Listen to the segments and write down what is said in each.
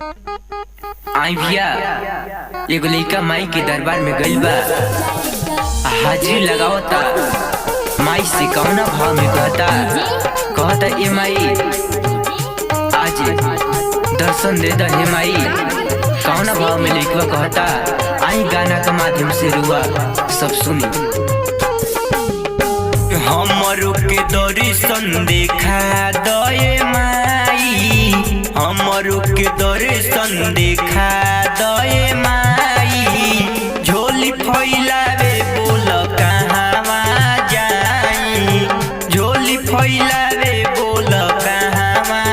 आई भैया एगो लइका माई के दरबार में गइल बा, हाजिरी लगावता। माई से कौना भाव में कहता ए माई आज दर्शन दे दा हे माई। कौना भाव में लइकवा कहता, आई गाना के माध्यम से रुआ सब सुनी। हमरो के दर्शन देखा दए माई, हमरो के दर्शन देखा दए माई। झोली फैलावे बोल कहवा जाई, झोली फैलावे बोल कहवा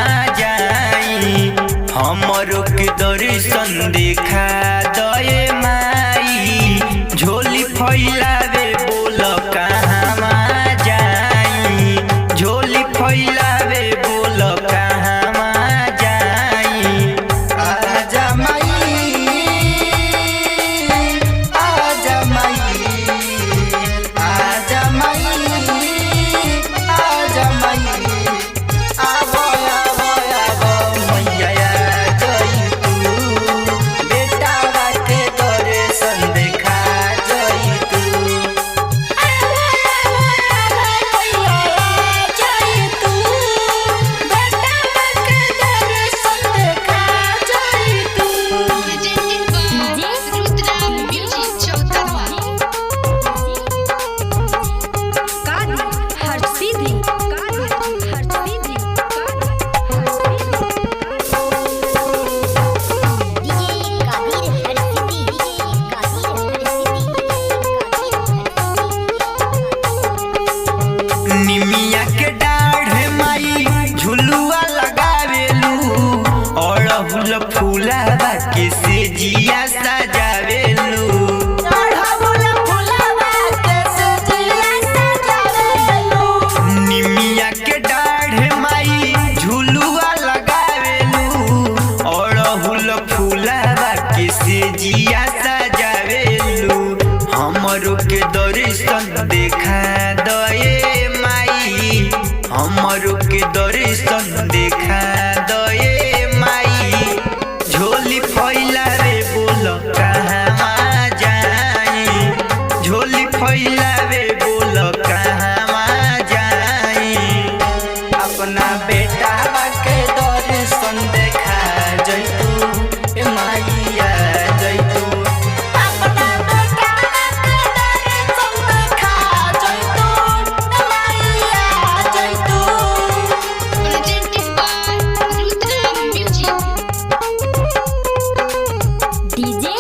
जाई। हमरो के दर्शन देखा दए माई, झोली फैलावे बोल कहवा जाई, झोली फैलावे बोल कहवा जाई। आजा माई, आजा माई, आजा माई, आजा माई। आबो आबो आबो मैया जई तू, बेटावा के दर्शन देखा जई तू। निमिया के डाढ़ माई झुलुआ लगावेलू, अड़हुल फूलावा के सेजिया सजावेलू। निमिया के डाढ़ माई झुलुआ लगावेलू, अड़हुल फूलावा के सेजिया सजावेलू। हमरो के दर्शन देखा दए माई, हमरो के दर्शन देखा दए माई। झोली फैलावे बोल कहवा जाई, झोली फैलावे बोल कहवा जाई। अपना बेटा के दर्शन देखा जैतू ए माइया जैतू। अपना बेटा के दर्शन देखा जैतू ए माइया जैतू। डीजे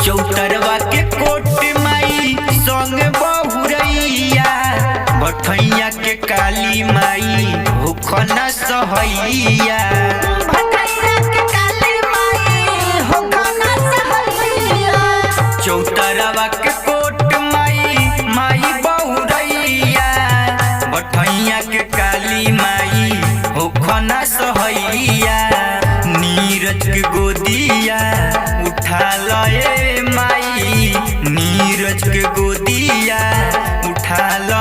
चौतरवा के कोट माई संग बहुरैया, भठैया के काली माई होखना सहैया। चौतरवा के कोट माई बहुरैया, भठैया के काली माई होखना सहैया। नीरज के गोदिया उठा लए माई, नीरज के गोदिया उठा ल